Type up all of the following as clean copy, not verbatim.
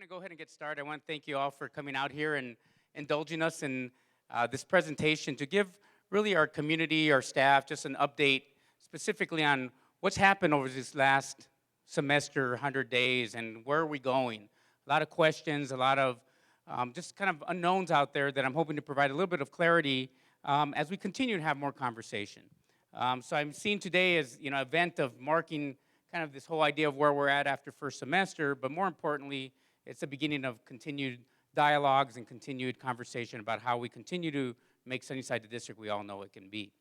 to go ahead and get started. I want to thank you all for coming out here and indulging us in this presentation to give really our community, our staff, just an update specifically on what's happened over this last semester, 100 days, and where are we going. A lot of questions, a lot of just kind of unknowns out there that I'm hoping to provide a little bit of clarity as we continue to have more conversation. So I'm seeing today as an event of marking kind of this whole idea of where we're at after first semester, but more importantly, it's the beginning of continued dialogues and continued conversation about how we continue to make Sunnyside the district we all know it can be.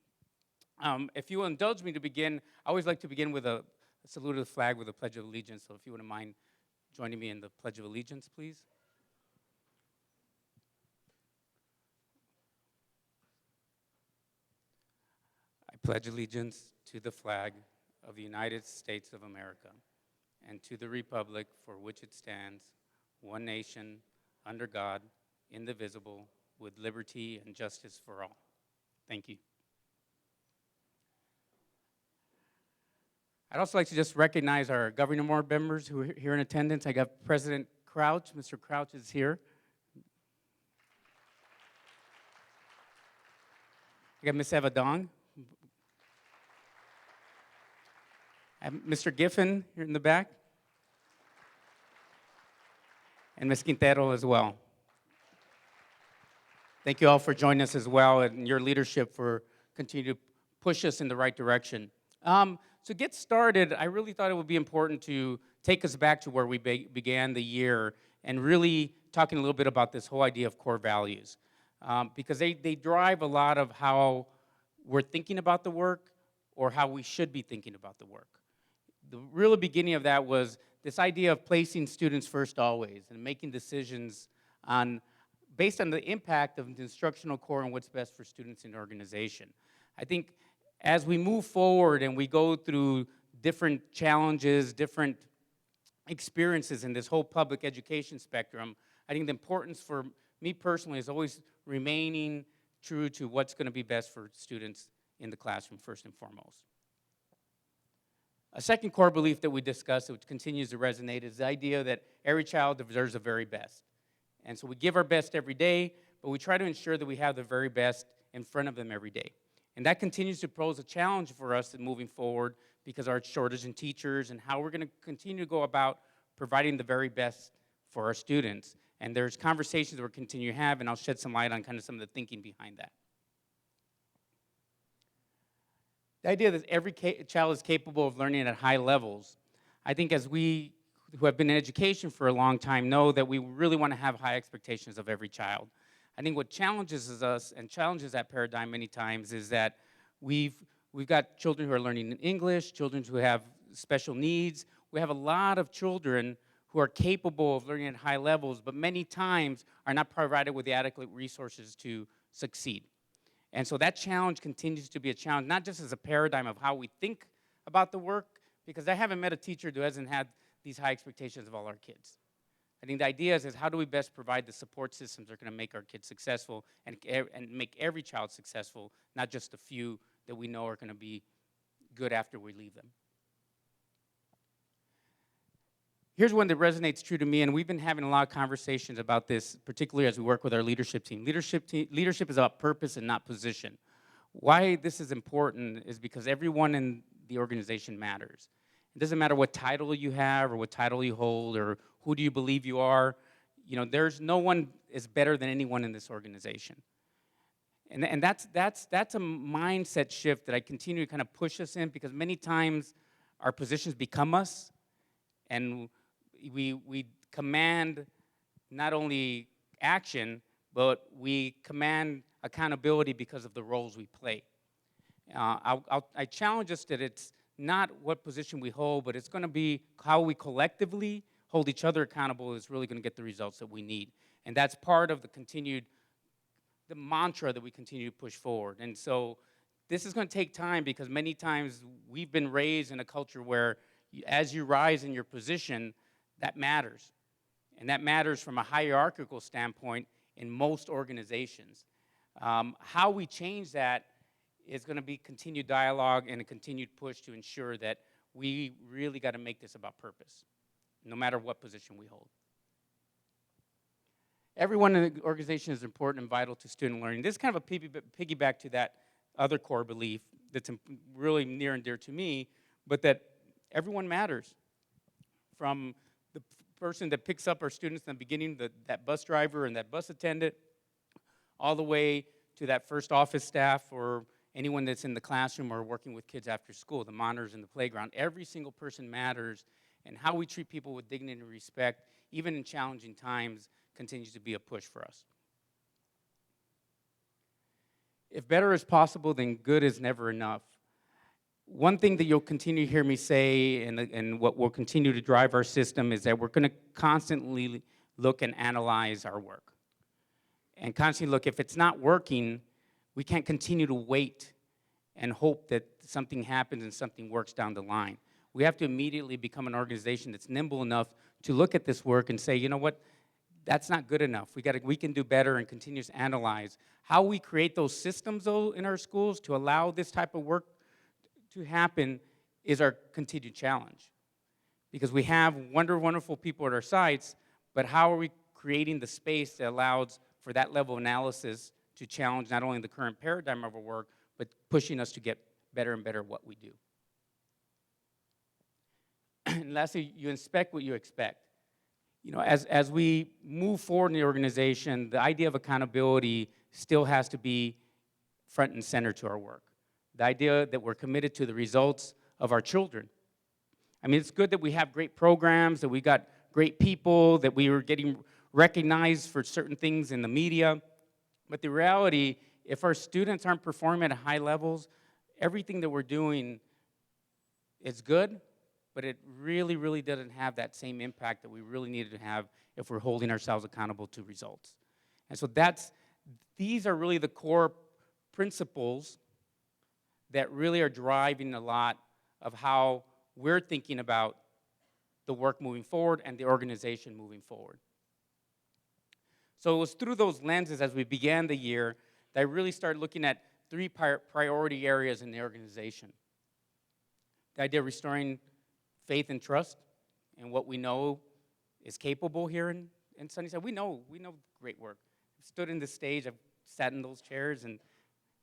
If you will indulge me to begin, I always like to begin with a salute of the flag with a Pledge of Allegiance, so if you wouldn't mind joining me in the Pledge of Allegiance, please. I pledge allegiance to the flag of the United States of America and to the republic for which it stands, one nation, under God, indivisible, with liberty and justice for all. Thank you. I'd also like to just recognize our governing board members who are here in attendance. I got President Crouch. Mr. Crouch is here. I got Ms. Eva Dong. I have Mr. Giffen here in the back. And Ms. Quintero as well. Thank you all for joining us as well and your leadership for continuing to push us in the right direction. To get started, I really thought it would be important to take us back to where we began the year and really talking a little bit about this whole idea of core values. Because they drive a lot of how we're thinking about the work or how we should be thinking about the work. The real beginning of that was this idea of placing students first always and making decisions based on the impact of the instructional core and what's best for students in the organization. I think as we move forward and we go through different challenges, different experiences in this whole public education spectrum, I think the importance for me personally is always remaining true to what's going to be best for students in the classroom first and foremost. A second core belief that we discussed, which continues to resonate, is the idea that every child deserves the very best. And so we give our best every day, but we try to ensure that we have the very best in front of them every day. And that continues to pose a challenge for us in moving forward because our shortage in teachers and how we're going to continue to go about providing the very best for our students. And there's conversations that we're continuing to have, and I'll shed some light on kind of some of the thinking behind that. The idea that every child is capable of learning at high levels, I think as we who have been in education for a long time know that we really want to have high expectations of every child. I think what challenges us and challenges that paradigm many times is that we've got children who are learning English, children who have special needs. We have a lot of children who are capable of learning at high levels, but many times are not provided with the adequate resources to succeed. And so that challenge continues to be a challenge, not just as a paradigm of how we think about the work, because I haven't met a teacher who hasn't had these high expectations of all our kids. I think the idea is how do we best provide the support systems that are going to make our kids successful and make every child successful, not just the few that we know are going to be good after we leave them. Here's one that resonates true to me, and we've been having a lot of conversations about this, particularly as we work with our leadership team. Leadership is about purpose and not position. Why this is important is because everyone in the organization matters. It doesn't matter what title you have or what title you hold or who do you believe you are. There's no one is better than anyone in this organization. And that's a mindset shift that I continue to kind of push us in because many times our positions become us and we command not only action, but we command accountability because of the roles we play. I challenge us that it's not what position we hold, but it's going to be how we collectively hold each other accountable is really going to get the results that we need. And that's part of the mantra that we continue to push forward. And so this is going to take time because many times we've been raised in a culture where as you rise in your position, that matters. And that matters from a hierarchical standpoint in most organizations. How we change that is going to be continued dialogue and a continued push to ensure that we really got to make this about purpose, no matter what position we hold. Everyone in the organization is important and vital to student learning. This is kind of a piggyback to that other core belief that's really near and dear to me, but that everyone matters. From the person that picks up our students in the beginning, that bus driver and that bus attendant, all the way to that first office staff or anyone that's in the classroom or working with kids after school, the monitors in the playground. Every single person matters, and how we treat people with dignity and respect, even in challenging times, continues to be a push for us. If better is possible, then good is never enough. One thing that you'll continue to hear me say, and what will continue to drive our system, is that we're going to constantly look and analyze our work. And constantly look, if it's not working, we can't continue to wait and hope that something happens and something works down the line. We have to immediately become an organization that's nimble enough to look at this work and say, you know what, that's not good enough. We can do better, and continue to analyze. How we create those systems, though, in our schools to allow this type of work to happen is our continued challenge. Because we have wonderful people at our sites, but how are we creating the space that allows for that level of analysis to challenge not only the current paradigm of our work, but pushing us to get better and better at what we do. And lastly, you inspect what you expect. You know, as we move forward in the organization, the idea of accountability still has to be front and center to our work. The idea that we're committed to the results of our children. I mean, it's good that we have great programs, that we got great people, that we are getting recognized for certain things in the media. But the reality, if our students aren't performing at high levels, everything that we're doing is good, but it really doesn't have that same impact that we really needed to have if we're holding ourselves accountable to results. And so these are really the core principles that really are driving a lot of how we're thinking about the work moving forward and the organization moving forward. So it was through those lenses as we began the year that I really started looking at three priority areas in the organization. The idea of restoring faith and trust in what we know is capable here in Sunnyside. We know great work. I've stood in this stage, I've sat in those chairs, and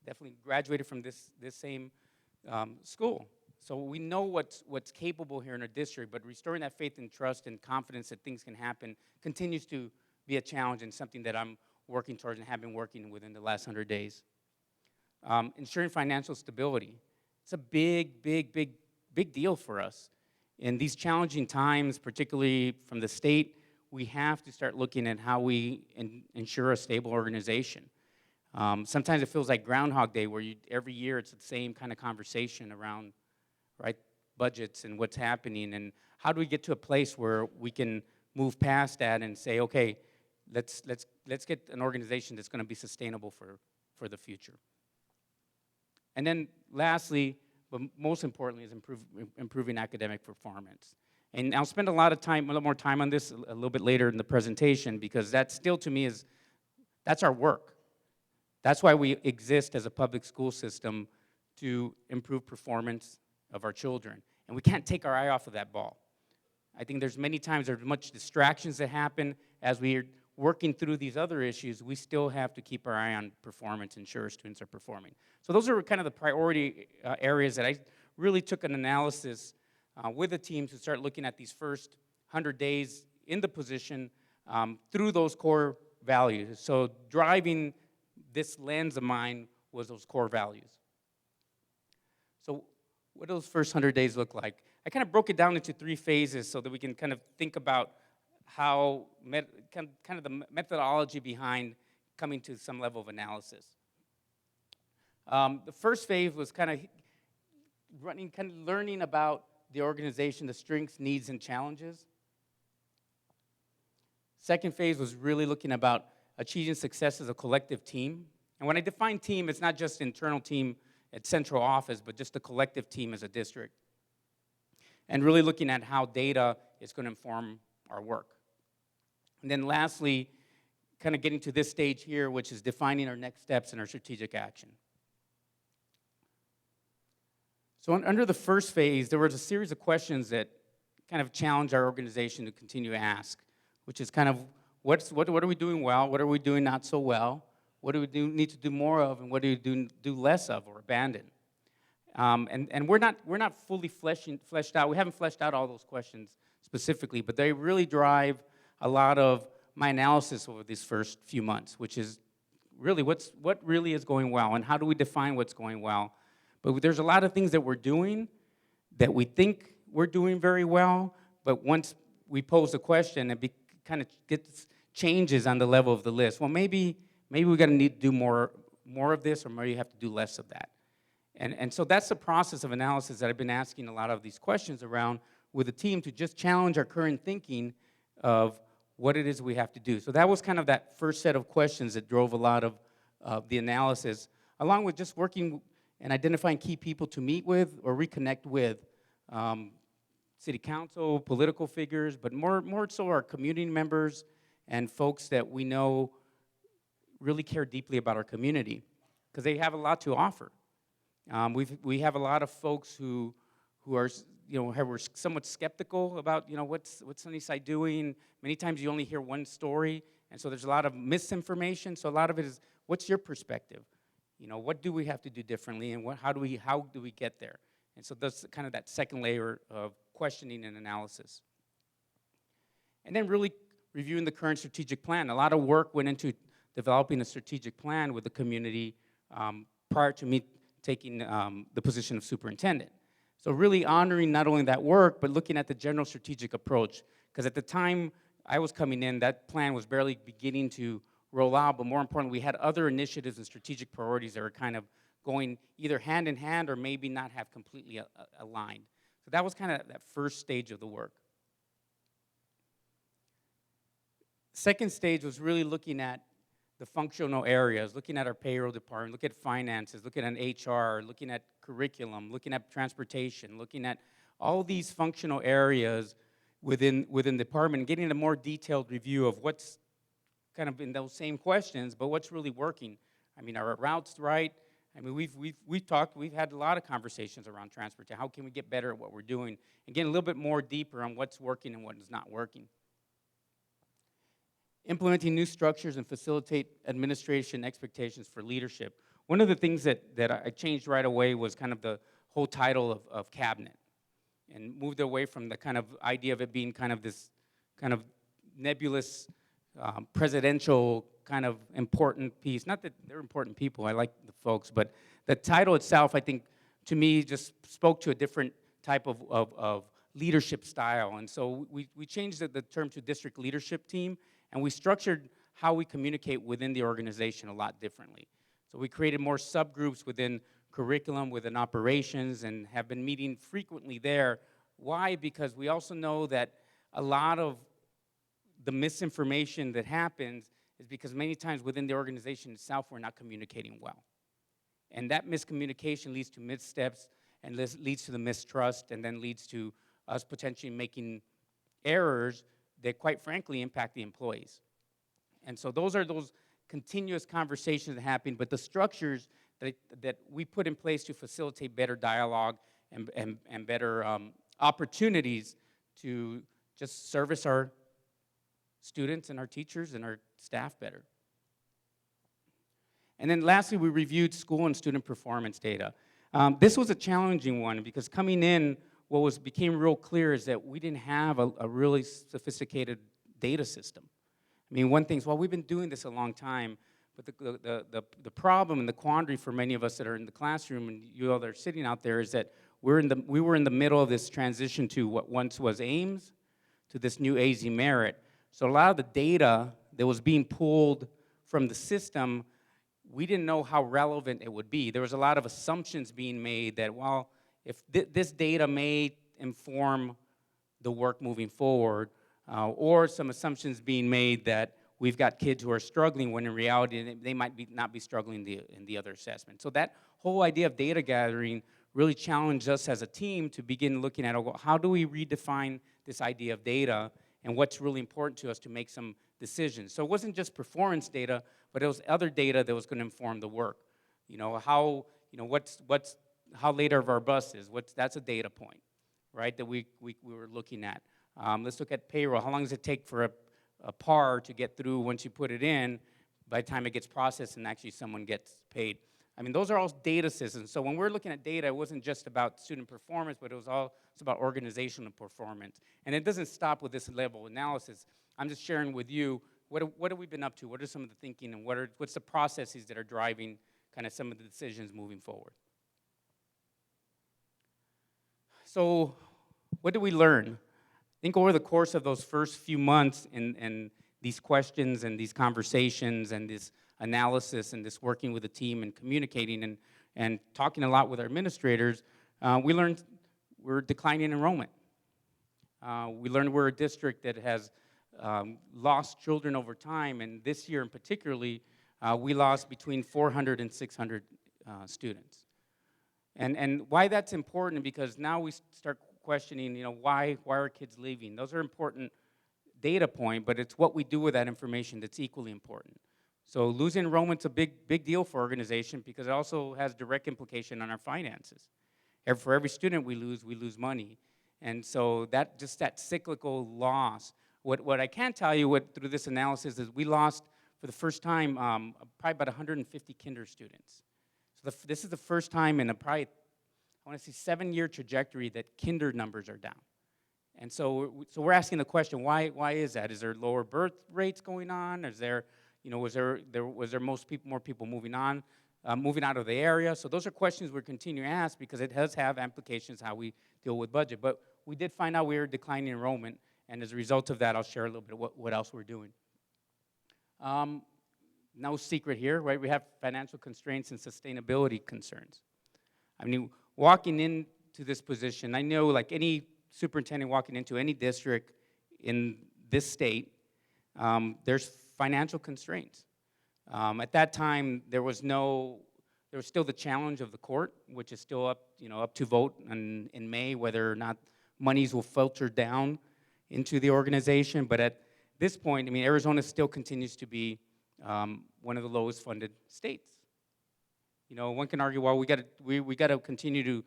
definitely graduated from this same school. So we know what's capable here in our district, but restoring that faith and trust and confidence that things can happen continues to be a challenge, and something that I'm working towards and have been working within the last 100 days. Ensuring financial stability. It's a big deal for us. In these challenging times, particularly from the state, we have to start looking at how we ensure a stable organization. Sometimes it feels like Groundhog Day, where every year it's the same kind of conversation around, right, budgets and what's happening, and how do we get to a place where we can move past that and say, okay, let's get an organization that's going to be sustainable for the future. And then lastly, but most importantly, is improving academic performance. And I'll spend a little more time on this a little bit later in the presentation, because that still, to me, that's our work. That's why we exist as a public school system, to improve performance of our children. And we can't take our eye off of that ball. I think there's much distractions that happen as we are working through these other issues. We still have to keep our eye on performance, ensure students are performing. So those are kind of the priority areas that I really took an analysis with the team to start looking at these first 100 days in the position through those core values. So driving this lens of mine was those core values. So what do those first 100 days look like? I kind of broke it down into 3 phases so that we can kind of think about how, kind of the methodology behind coming to some level of analysis. The first phase was kind of learning about the organization, the strengths, needs, and challenges. Second phase was really looking about achieving success as a collective team. And when I define team, it's not just internal team at central office, but just a collective team as a district. And really looking at how data is going to inform our work. And then lastly, kind of getting to this stage here, which is defining our next steps and our strategic action. So under the first phase, there was a series of questions that kind of challenged our organization to continue to ask, which is kind of, what are we doing well? What are we doing not so well? What do we need to do more of, and what do we do less of or abandon? And we're not fully fleshed out. We haven't fleshed out all those questions specifically, but they really drive a lot of my analysis over these first few months, which is really what really is going well, and how do we define what's going well? But there's a lot of things that we're doing that we think we're doing very well, but once we pose a question, it kind of gets changes on the level of the list. Well, maybe we're going to need to do more of this, or maybe you have to do less of that. And so that's the process of analysis that I've been asking a lot of these questions around with the team, to just challenge our current thinking of what it is we have to do. So that was kind of that first set of questions that drove a lot of the analysis, along with just working and identifying key people to meet with or reconnect with, city council, political figures, but more so our community members and folks that we know really care deeply about our community, because they have a lot to offer. We have a lot of folks who are, we're somewhat skeptical about, what's Sunnyside doing. Many times you only hear one story, and so there's a lot of misinformation. So a lot of it is, what's your perspective? What do we have to do differently, and how do we get there? And so that's kind of that second layer of questioning and analysis. And then really reviewing the current strategic plan. A lot of work went into developing a strategic plan with the community prior to me taking the position of superintendent. So really honoring not only that work, but looking at the general strategic approach. Because at the time I was coming in, that plan was barely beginning to roll out, but more importantly, we had other initiatives and strategic priorities that were kind of going either hand in hand or maybe not have completely aligned. So that was kind of that first stage of the work. Second stage was really looking at the functional areas, looking at our payroll department, looking at finances, looking at HR, looking at curriculum, looking at transportation, looking at all these functional areas within the department, and getting a more detailed review of what's kind of in those same questions, but what's really working. I mean, are our routes right? I mean, we've had a lot of conversations around transportation. How can we get better at what we're doing? And get a little bit more deeper on what's working and what is not working. Implementing new structures and facilitate administration expectations for leadership. One of the things that I changed right away was kind of the whole title of cabinet, and moved away from the kind of idea of it being kind of this kind of nebulous presidential kind of important piece. Not that they're important people, I like the folks, but the title itself, I think, to me, just spoke to a different type of leadership style. And so we changed the term to district leadership team, and we structured how we communicate within the organization a lot differently. So we created more subgroups within curriculum, within operations, and have been meeting frequently there. Why? Because we also know that a lot of the misinformation that happens is because many times within the organization itself, we're not communicating well. And that miscommunication leads to missteps, and leads to the mistrust, and then leads to us potentially making errors that, quite frankly, impact the employees. And so those are those continuous conversations that happen, but the structures that we put in place to facilitate better dialogue and better opportunities to just service our students and our teachers and our staff better. And then lastly, we reviewed school and student performance data. This was a challenging one, because coming in, what became real clear is that we didn't have a really sophisticated data system. I mean, one thing is, well, we've been doing this a long time, but the problem and the quandary for many of us that are in the classroom, and you all that are sitting out there, is that we were in the middle of this transition to what once was Ames to this new AZ Merit. So a lot of the data that was being pulled from the system, we didn't know how relevant it would be. There was a lot of assumptions being made that, well, if this data may inform the work moving forward, or some assumptions being made that we've got kids who are struggling, when in reality they might not be struggling in the other assessment. So that whole idea of data gathering really challenged us as a team to begin looking at, well, how do we redefine this idea of data, and what's really important to us to make some decisions. So it wasn't just performance data, but it was other data that was going to inform the work. How late are our buses? That's a data point, right, that we were looking at. Let's look at payroll. How long does it take for par to get through once you put it in by the time it gets processed and actually someone gets paid. I mean, those are all data systems. So when we're looking at data, it wasn't just about student performance, but it's about organizational performance. And it doesn't stop with this level of analysis. I'm just sharing with you what have we been up to? What are some of the thinking, and what's the processes that are driving kind of some of the decisions moving forward? So what did we learn? I think over the course of those first few months and these questions and these conversations and this analysis and this working with the team and communicating and talking a lot with our administrators, we learned we're declining enrollment. We learned we're a district that has lost children over time, and this year in particularly, we lost between 400 and 600 students. And why that's important, because now we start questioning, why are kids leaving? Those are important data point, but it's what we do with that information that's equally important. So losing enrollment's a big deal for organization because it also has direct implication on our finances. For every student we lose money. And so that cyclical loss. What I can tell you through this analysis is we lost, for the first time, probably about 150 kinder students. So this is the first time in I want to say 7-year trajectory that kinder numbers are down. And so we're asking the question, why is that? Is there lower birth rates going on? Is there, was there more people moving out of the area? So those are questions we're continuing to ask because it does have implications how we deal with budget. But we did find out we were declining enrollment, and as a result of that, I'll share a little bit of what else we're doing. No secret here, right? We have financial constraints and sustainability concerns. I mean, walking into this position, I know like any superintendent walking into any district in this state, there's financial constraints. At that time, there was still the challenge of the court, which is still up to vote in May, whether or not monies will filter down into the organization. But at this point, I mean, Arizona still continues to be one of the lowest funded states. One can argue, well, we got to continue to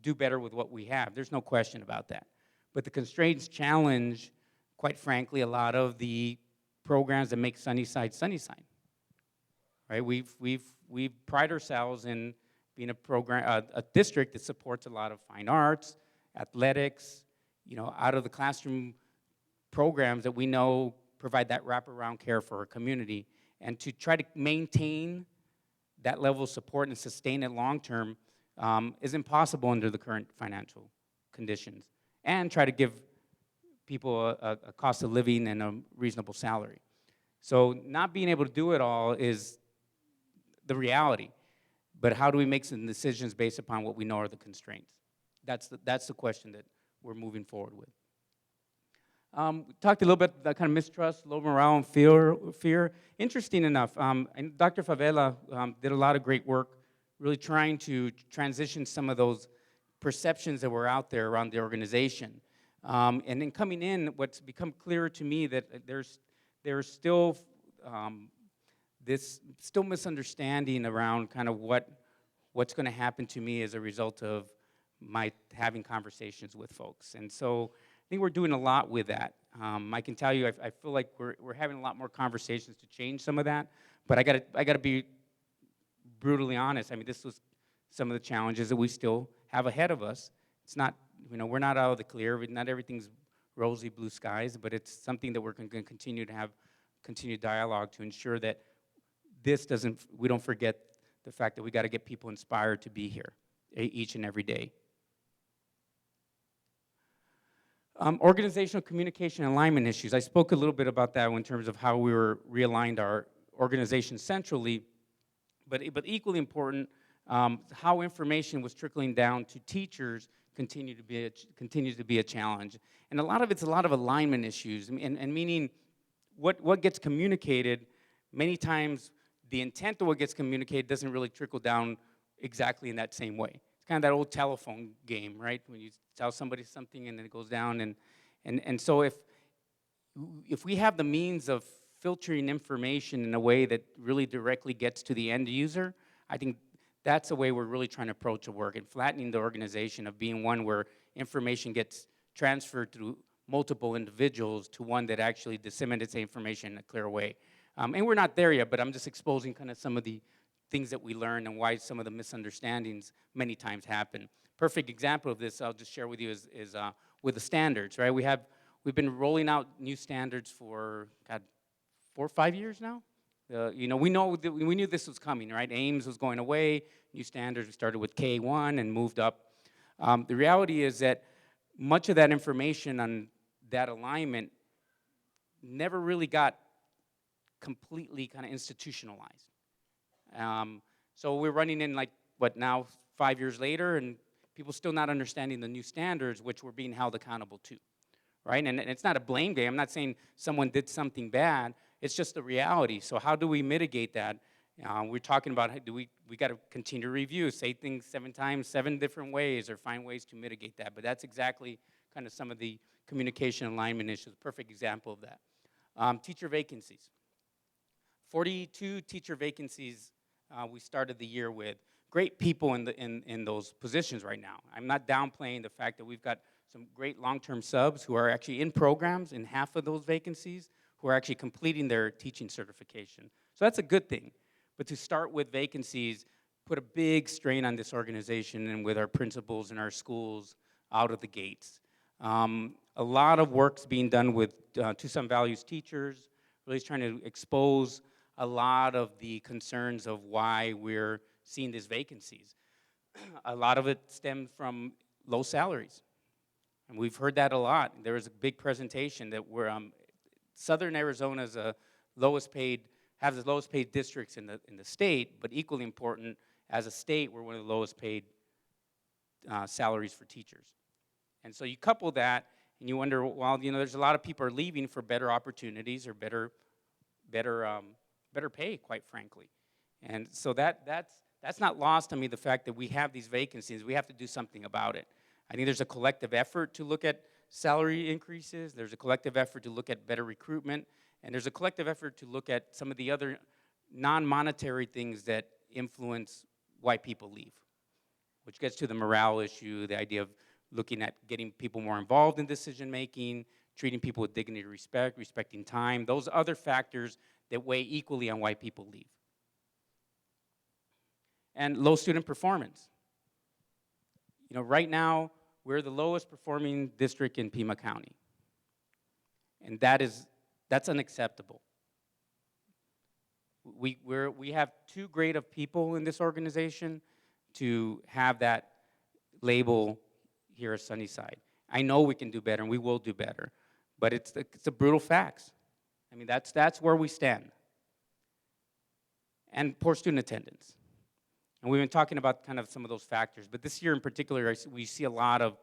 do better with what we have. There's no question about that. But the constraints challenge, quite frankly, a lot of the programs that make Sunnyside, right? We pride ourselves in being a district that supports a lot of fine arts, athletics, out of the classroom programs that we know provide that wraparound care for our community. And to try to maintain that level of support and sustain it long term is impossible under the current financial conditions. And try to give people a cost of living and a reasonable salary. So not being able to do it all is the reality. But how do we make some decisions based upon what we know are the constraints? That's the question that we're moving forward with. We talked a little bit about that kind of mistrust, low morale, and fear. Interesting enough, and Dr. Favela did a lot of great work really trying to transition some of those perceptions that were out there around the organization. And in coming in, what's become clearer to me that there's still this misunderstanding around kind of what's going to happen to me as a result of my having conversations with folks. And so I think we're doing a lot with that. I can tell you, I feel like we're having a lot more conversations to change some of that. But I gotta be brutally honest. I mean, this was some of the challenges that we still have ahead of us. It's not, we're not out of the clear. Not everything's rosy blue skies, but it's something that we're going to continue to have continued dialogue to ensure that we don't forget the fact that we got to get people inspired to be here each and every day. Organizational communication and alignment issues. I spoke a little bit about that in terms of how we realigned our organization centrally, but equally important, how information was trickling down to teachers continues to be a challenge. And a lot of alignment issues, and meaning what gets communicated, many times the intent of what gets communicated doesn't really trickle down exactly in that same way. It's kind of that old telephone game, right? When you tell somebody something and then it goes down. And so if we have the means of filtering information in a way that really directly gets to the end user, I think that's the way we're really trying to approach the work and flattening the organization of being one where information gets transferred through multiple individuals to one that actually disseminates the information in a clear way. And we're not there yet, but I'm just exposing kind of some of the things that we learn and why some of the misunderstandings many times happen. Perfect example of this I'll just share with you is with the standards, right? We've been rolling out new standards for, God, 4 or 5 years now. We knew this was coming, right? Ames was going away, new standards. We started with K1 and moved up. The reality is that much of that information on that alignment never really got completely kind of institutionalized. So we're running in now 5 years later, and people still not understanding the new standards, which we're being held accountable to, right? And it's not a blame game. I'm not saying someone did something bad. It's just the reality. So how do we mitigate that? We're talking about we got to continue to review, say things 7 times, 7 different ways, or find ways to mitigate that. But that's exactly kind of some of the communication alignment issues. Perfect example of that. Teacher vacancies. 42 teacher vacancies we started the year with. Great people in those positions right now. I'm not downplaying the fact that we've got some great long-term subs who are actually in programs in half of those vacancies who are actually completing their teaching certification. So that's a good thing. But to start with vacancies, put a big strain on this organization and with our principals and our schools out of the gates. A lot of work's being done with Tucson Values teachers, really trying to expose a lot of the concerns of why we're seeing these vacancies. A lot of it stemmed from low salaries. And we've heard that a lot. There was a big presentation that Southern Arizona is has the lowest paid districts in the state, but equally important, as a state, we're one of the lowest paid salaries for teachers. And so you couple that, and you wonder, well, there's a lot of people are leaving for better opportunities or better pay, quite frankly. And so that's not lost on me, the fact that we have these vacancies. We have to do something about it. I think there's a collective effort to look at salary increases. There's a collective effort to look at better recruitment. And there's a collective effort to look at some of the other non-monetary things that influence why people leave, which gets to the morale issue, the idea of looking at getting people more involved in decision-making, treating people with dignity and respect, respecting time, those other factors that weigh equally on why people leave. And low student performance. Right now, we're the lowest performing district in Pima County. And that's unacceptable. We have too great of people in this organization to have that label here at Sunnyside. I know we can do better, and we will do better. But it's the brutal facts. I mean, that's where we stand. And poor student attendance. And we've been talking about kind of some of those factors. But this year in particular, we see a lot of,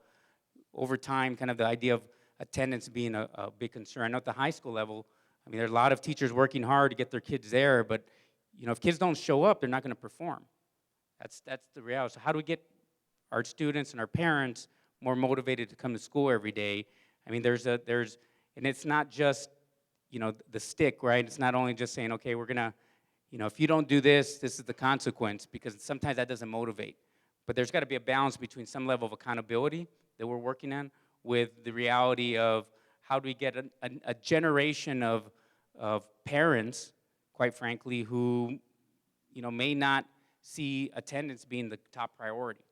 over time, kind of the idea of attendance being a big concern. I know at the high school level, I mean, there are a lot of teachers working hard to get their kids there, but if kids don't show up, they're not going to perform. That's the reality. So how do we get our students and our parents more motivated to come to school every day? I mean, and it's not just, the stick, right? It's not only just saying, okay, we're going to, if you don't do this, this is the consequence, because sometimes that doesn't motivate. But there's got to be a balance between some level of accountability that we're working on with the reality of how do we get a generation of parents, quite frankly, who, may not see attendance being the top priority.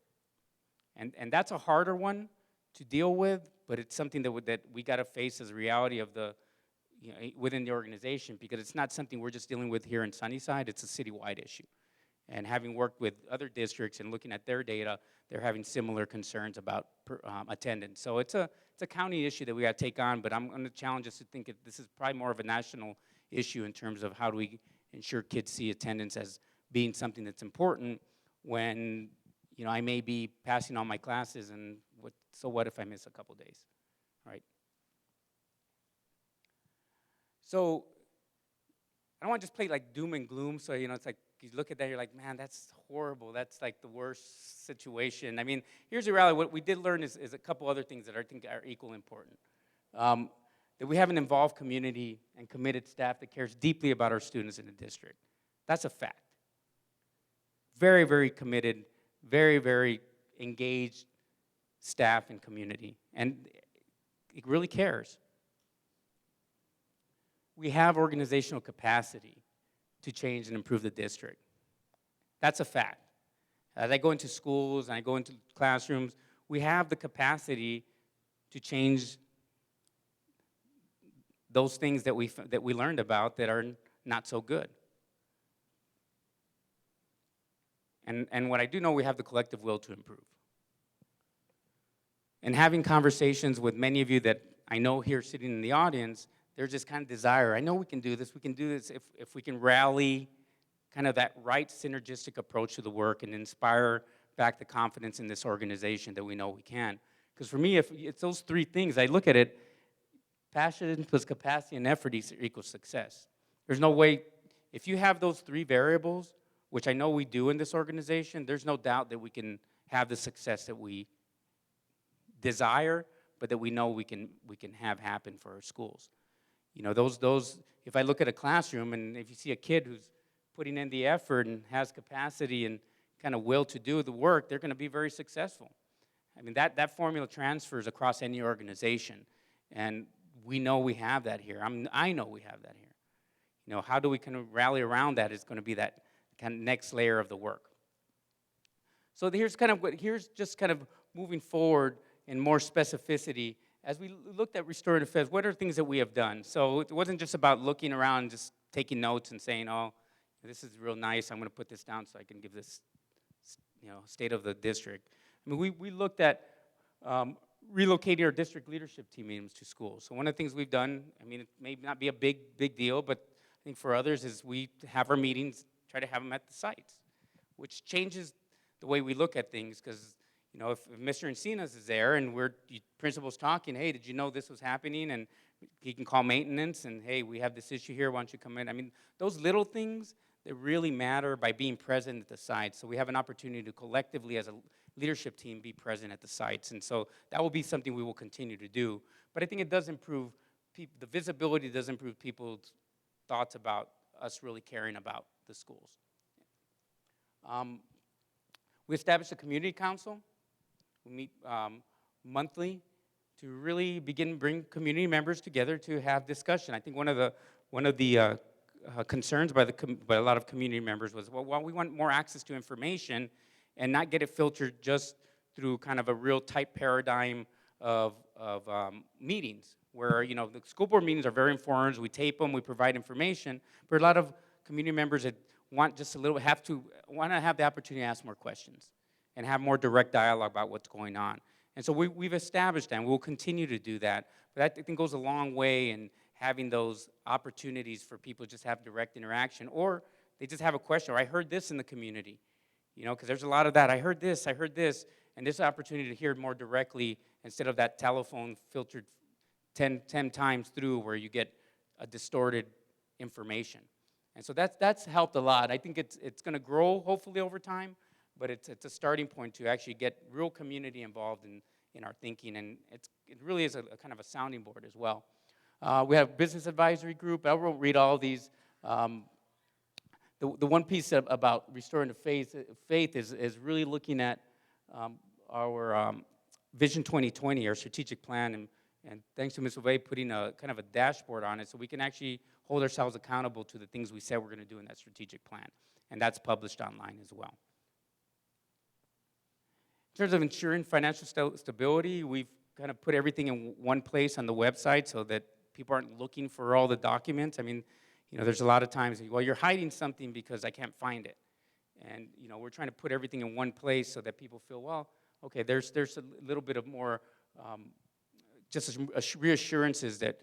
And that's a harder one to deal with, but it's something that we got to face as a reality of within the organization, because it's not something we're just dealing with here in Sunnyside, it's a citywide issue. And having worked with other districts and looking at their data, they're having similar concerns about attendance. So it's a county issue that we got to take on, but I'm going to challenge us to think this is probably more of a national issue in terms of how do we ensure kids see attendance as being something that's important when, I may be passing all my classes, and so what if I miss a couple days, right? So I don't want to just play like doom and gloom, so, it's like you look at that, you're like, man, that's horrible. That's like the worst situation. I mean, here's the reality. What we did learn is a couple other things that I think are equally important. That we have an involved community and committed staff that cares deeply about our students in the district. That's a fact. Very, very committed, very, very engaged staff and community. And it really cares. We have organizational capacity to change and improve the district. That's a fact. As I go into schools and I go into classrooms, we have the capacity to change those things that we learned about that are not so good. And what I do know, we have the collective will to improve. And having conversations with many of you that I know here sitting in the audience, there's this kind of desire. I know we can do this if we can rally kind of that right synergistic approach to the work and inspire back the confidence in this organization that we know we can. Because for me, if it's those three things, I look at it, passion plus capacity and effort equals success. There's no way, if you have those three variables, which I know we do in this organization, there's no doubt that we can have the success that we desire, but that we know we can have happen for our schools. You know, those. If I look at a classroom and if you see a kid who's putting in the effort and has capacity and kind of will to do the work, they're going to be very successful. I mean, that formula transfers across any organization, and we know we have that here. I know we have that here. You know, how do we kind of rally around that is going to be that kind of next layer of the work. So here's just kind of moving forward in more specificity. As we looked at restorative feds, what are things that we have done? So it wasn't just about looking around and just taking notes and saying, oh, this is real nice, I'm going to put this down so I can give this, state of the district. I mean, we looked at relocating our district leadership team meetings to schools. So one of the things we've done, I mean, it may not be a big deal, but I think for others is we have our meetings, try to have them at the sites, which changes the way we look at things, because if Mr. Encinas is there and principal's talking, hey, did you know this was happening? And he can call maintenance and, hey, we have this issue here, why don't you come in? I mean, those little things that really matter by being present at the sites. So we have an opportunity to collectively, as a leadership team, be present at the sites. And so that will be something we will continue to do. But I think it does improve the visibility does improve people's thoughts about us really caring about the schools. We established a community council. We meet monthly to really bring community members together to have discussion. I think one of the concerns by a lot of community members was, well, we want more access to information and not get it filtered just through kind of a real tight paradigm of meetings, where the school board meetings are very informed. We tape them, we provide information, but a lot of community members that want to have the opportunity to ask more questions and have more direct dialogue about what's going on. And so we've established that, and we'll continue to do that. But that, I think, goes a long way in having those opportunities for people to just have direct interaction, or they just have a question, or I heard this in the community, because there's a lot of that. I heard this, and this opportunity to hear it more directly instead of that telephone filtered 10 times through where you get a distorted information. And so that's helped a lot. I think it's going to grow, hopefully, over time, but it's a starting point to actually get real community involved in our thinking, and it really is a kind of a sounding board as well. We have business advisory group. I won't read all of these. The one piece about restoring the faith is really looking at our Vision 2020, our strategic plan, and thanks to Ms. Ovey putting a kind of a dashboard on it so we can actually hold ourselves accountable to the things we said we're going to do in that strategic plan, and that's published online as well. In terms of ensuring financial stability, we've kind of put everything in one place on the website so that people aren't looking for all the documents. I mean, there's a lot of times, well, you're hiding something because I can't find it. And, we're trying to put everything in one place so that people feel, well, okay, there's a little bit of more just reassurances that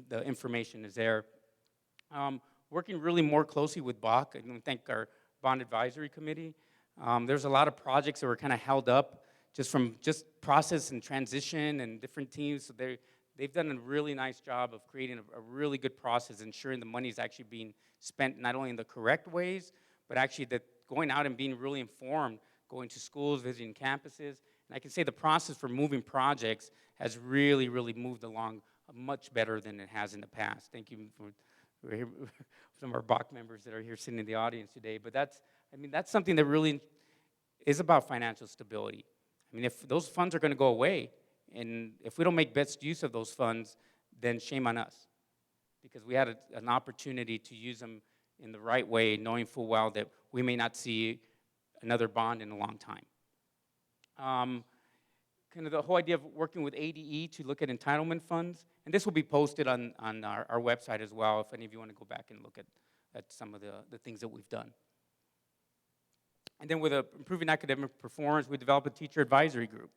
the information is there. Working really more closely with BOC, I thank our Bond Advisory Committee. There's a lot of projects that were kind of held up from process and transition and different teams. So they've done a really nice job of creating a really good process, ensuring the money is actually being spent not only in the correct ways, but actually that going out and being really informed, going to schools, visiting campuses. And I can say the process for moving projects has really, really moved along much better than it has in the past. Thank you for some of our BOC members that are here sitting in the audience today. But that's something that really is about financial stability. I mean, if those funds are going to go away And if we don't make best use of those funds, then shame on us, because we had an opportunity to use them in the right way, knowing full well that we may not see another bond in a long time. Kind of the whole idea of working with ADE to look at entitlement funds, and this will be posted on our website as well if any of you want to go back and look at some of the things that we've done. And then with improving academic performance, we developed a teacher advisory group.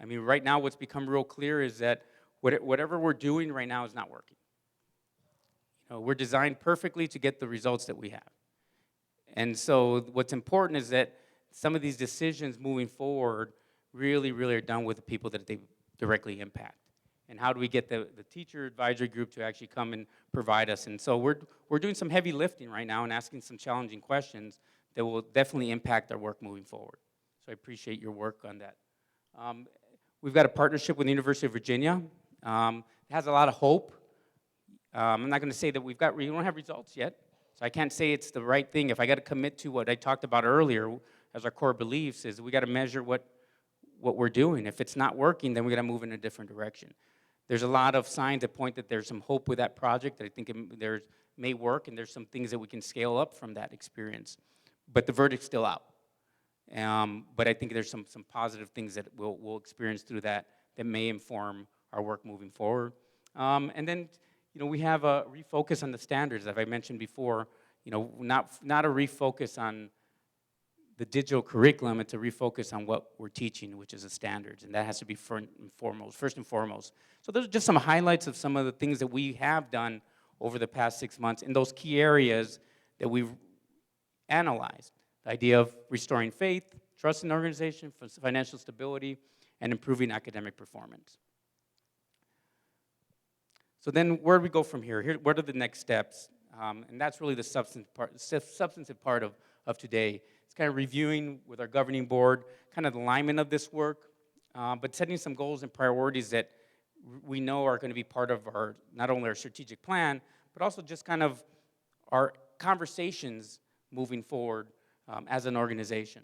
I mean, right now what's become real clear is that whatever we're doing right now is not working. You know, we're designed perfectly to get the results that we have. And so what's important is that some of these decisions moving forward really, really are done with the people that they directly impact. And how do we get the teacher advisory group to actually come and provide us? And so we're doing some heavy lifting right now and asking some challenging questions that will definitely impact our work moving forward. So I appreciate your work on that. We've got a partnership with the University of Virginia. It has a lot of hope. I'm not going to say that we don't have results yet, so I can't say it's the right thing. If I got to commit to what I talked about earlier as our core beliefs, is we got to measure what we're doing. If it's not working, then we got to move in a different direction. There's a lot of signs that point that there's some hope with that project, that I think there may work, and there's some things that we can scale up from that experience. But the verdict's still out. But I think there's some positive things that we'll experience through that may inform our work moving forward. And then, you know, we have a refocus on the standards, as I mentioned before. You know, not a refocus on the digital curriculum, it's a refocus on what we're teaching, which is the standards, and that has to be first and foremost. So those are just some highlights of some of the things that we have done over the past 6 months in those key areas that we've analyzed. The idea of restoring faith, trust in the organization, financial stability, and improving academic performance. So then where do we go from here? What are the next steps? And that's really the substantive part of today. It's kind of reviewing with our governing board, kind of the alignment of this work, but setting some goals and priorities that we know are going to be part of our, not only our strategic plan, but also just kind of our conversations moving forward as an organization.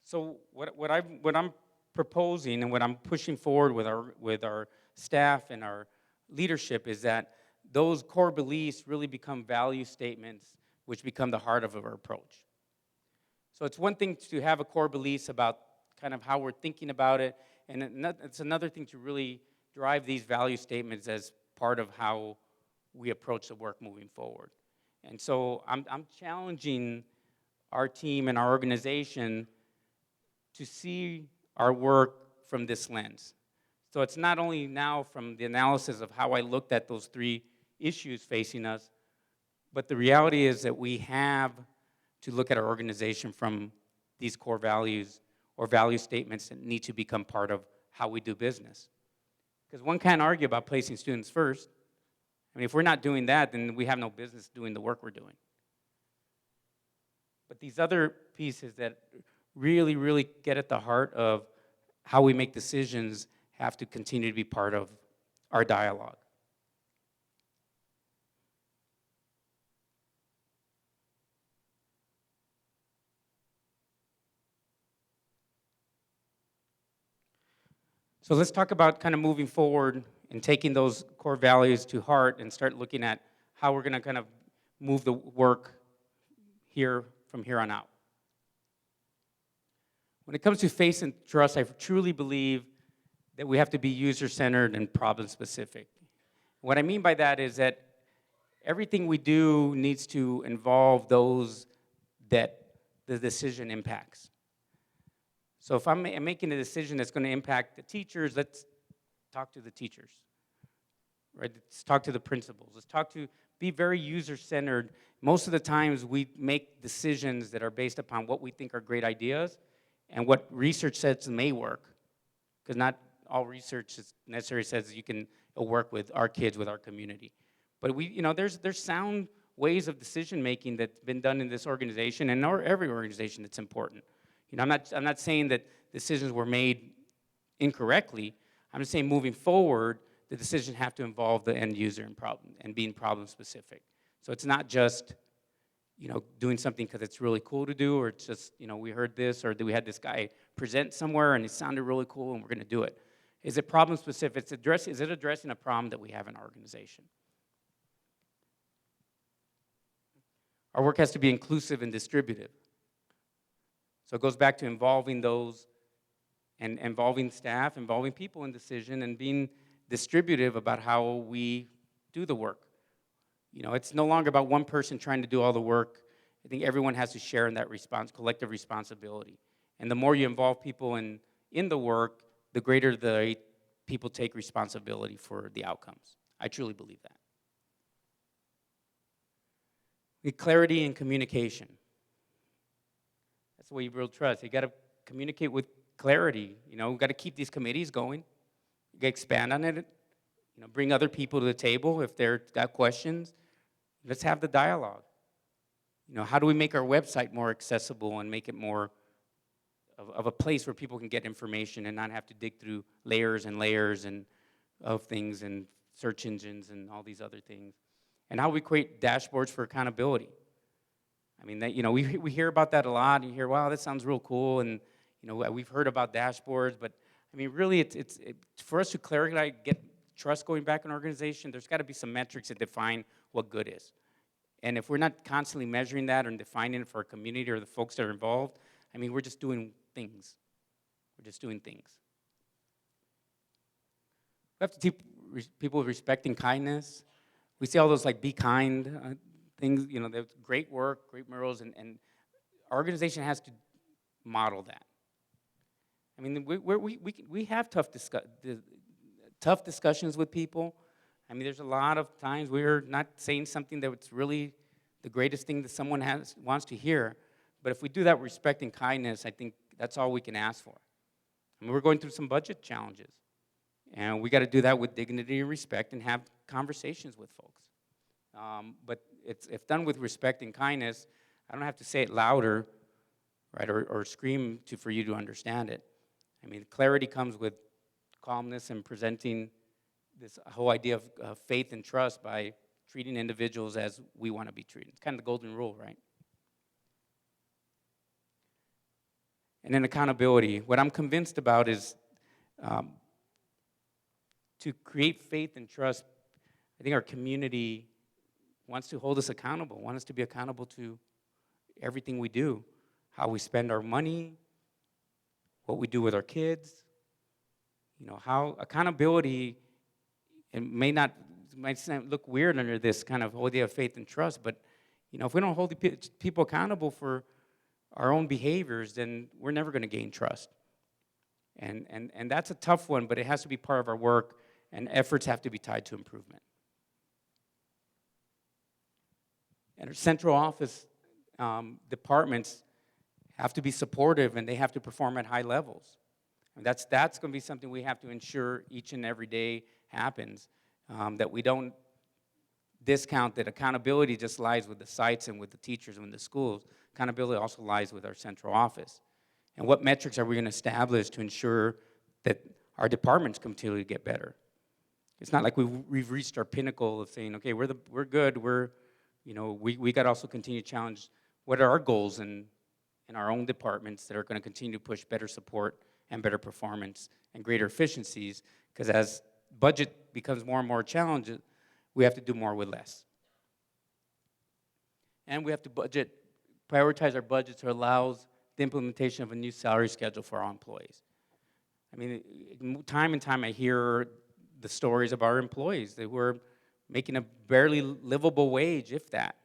So what I'm proposing and what I'm pushing forward with our staff and our leadership is that those core beliefs really become value statements which become the heart of our approach. So it's one thing to have a core beliefs about kind of how we're thinking about it, and it's another thing to really drive these value statements as part of how we approach the work moving forward. And so I'm challenging our team and our organization to see our work from this lens. So it's not only now from the analysis of how I looked at those 3 issues facing us, but the reality is that we have to look at our organization from these core values or value statements that need to become part of how we do business. Because one can't argue about placing students first. I mean, if we're not doing that, then we have no business doing the work we're doing. But these other pieces that really, really get at the heart of how we make decisions have to continue to be part of our dialogue. So let's talk about kind of moving forward and taking those core values to heart and start looking at how we're going to kind of move the work here from here on out. When it comes to faith and trust, I truly believe that we have to be user-centered and problem-specific. What I mean by that is that everything we do needs to involve those that the decision impacts. So if I'm making a decision that's going to impact the teachers, let's talk to the teachers, right? Let's talk to the principals. Be very user-centered. Most of the times we make decisions that are based upon what we think are great ideas and what research says may work, because not all research necessarily says you can work with our kids, with our community. But there's sound ways of decision-making that's been done in this organization and every organization that's important. I'm not saying that decisions were made incorrectly. I'm just saying moving forward, the decisions have to involve the end user and being problem specific. So it's not just, doing something because it's really cool to do, or it's just, we heard this, or we had this guy present somewhere and it sounded really cool and we're going to do it. Is it problem specific? Is it addressing a problem that we have in our organization? Our work has to be inclusive and distributive. So it goes back to involving those and involving staff, involving people in decision, and being distributive about how we do the work. You know, it's no longer about one person trying to do all the work. I think everyone has to share in that collective responsibility. And the more you involve people in the work, the greater the people take responsibility for the outcomes. I truly believe that. The clarity and communication. That's the way you build trust. You got to communicate with clarity. You know, we've got to keep these committees going. You got to expand on it. You know, bring other people to the table if they've got questions. Let's have the dialogue. You know, how do we make our website more accessible and make it more of a place where people can get information and not have to dig through layers and layers of things and search engines and all these other things? And how we create dashboards for accountability. I mean, that, you know, we hear about that a lot. And you hear, wow, that sounds real cool. And, you know, we've heard about dashboards. But, I mean, really, it's for us to clarify, get trust going back in an organization, there's got to be some metrics that define what good is. And if we're not constantly measuring that and defining it for our community or the folks that are involved, I mean, we're just doing things. We're just doing things. We have to teach people respecting kindness. We see all those, like, be kind things, you know, there's great work, great murals, and our organization has to model that. I mean, we have tough discussions with people. I mean, there's a lot of times we're not saying something that's really the greatest thing that someone wants to hear. But if we do that with respect and kindness, I think that's all we can ask for. I mean, we're going through some budget challenges. And we got to do that with dignity and respect and have conversations with folks. But if done with respect and kindness, I don't have to say it louder, right, or scream for you to understand it. I mean, clarity comes with calmness and presenting this whole idea of faith and trust by treating individuals as we want to be treated. It's kind of the golden rule, right? And then accountability. What I'm convinced about is to create faith and trust. I think our community wants to hold us accountable, wants us to be accountable to everything we do, how we spend our money, what we do with our kids. You know, how accountability, it might look weird under this kind of idea of faith and trust, but, you know, if we don't hold people accountable for our own behaviors, then we're never going to gain trust. And that's a tough one, but it has to be part of our work, and efforts have to be tied to improvement. And our central office departments have to be supportive, and they have to perform at high levels. And that's going to be something we have to ensure each and every day happens, that we don't discount that accountability just lies with the sites and with the teachers and with the schools. Accountability also lies with our central office. And what metrics are we going to establish to ensure that our departments continue to get better? It's not like we've reached our pinnacle of saying, okay, we're good. We got to also continue to challenge what are our goals in our own departments that are going to continue to push better support and better performance and greater efficiencies. Because as budget becomes more and more challenging, we have to do more with less. And we have to prioritize our budget to allow the implementation of a new salary schedule for our employees. I mean, time and time I hear the stories of our employees that were making a barely livable wage, if that.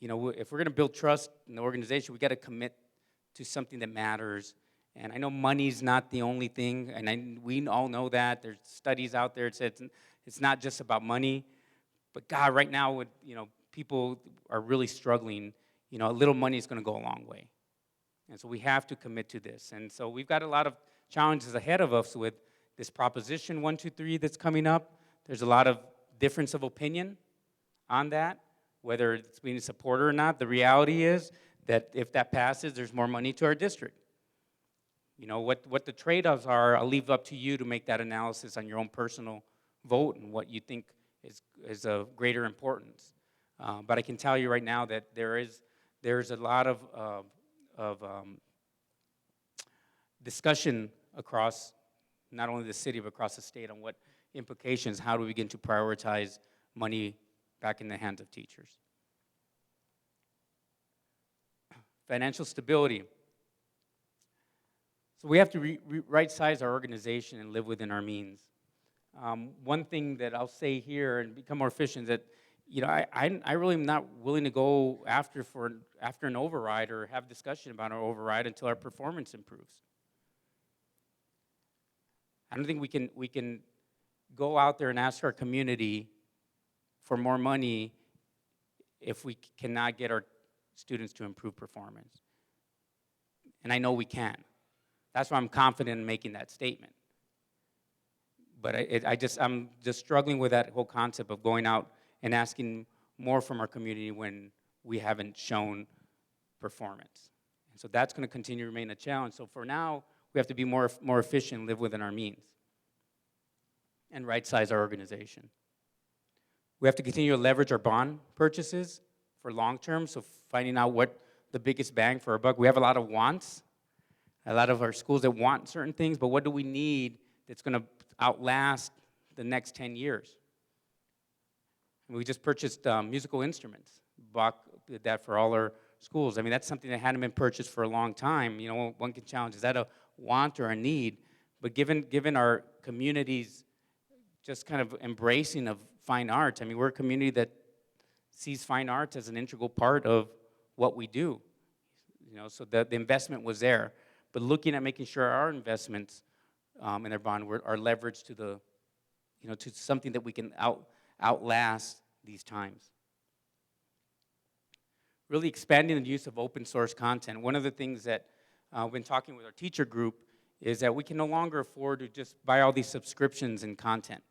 You know, if we're going to build trust in the organization, we got to commit to something that matters. And I know money's not the only thing, and we all know that. There's studies out there that said it's not just about money. But God, right now, people are really struggling. You know, a little money is going to go a long way. And so we have to commit to this. And so we've got a lot of challenges ahead of us with this Proposition 123 that's coming up. There's a lot of difference of opinion on that, whether it's being supported or not. The reality is that if that passes, there's more money to our district. You know, what the trade-offs are, I'll leave up to you to make that analysis on your own personal vote and what you think is of greater importance. But I can tell you right now that there's a lot of discussion across not only the city, but across the state on what implications, how do we begin to prioritize money back in the hands of teachers. Financial stability. So we have to right-size our organization and live within our means. One thing that I'll say here and become more efficient is that, I really am not willing to go after an override or have discussion about our override until our performance improves. I don't think we can go out there and ask our community for more money if we cannot get our students to improve performance. And I know we can. That's why I'm confident in making that statement. But I'm just struggling with that whole concept of going out and asking more from our community when we haven't shown performance. And so that's going to continue to remain a challenge. So for now, we have to be more efficient, live within our means, and right-size our organization. We have to continue to leverage our bond purchases for long-term, so finding out what the biggest bang for our buck. We have a lot of wants, a lot of our schools that want certain things, but what do we need that's going to outlast the next 10 years? And we just purchased musical instruments. Bach did that for all our schools. I mean, that's something that hadn't been purchased for a long time. One can challenge, is that a want or a need? But given our community's just kind of embracing of fine arts, I mean, we're a community that sees fine arts as an integral part of what we do. So the investment was there. But looking at making sure our investments in our bond are leveraged to to something that we can outlast these times. Really expanding the use of open source content. One of the things that we've been talking with our teacher group is that we can no longer afford to just buy all these subscriptions and content.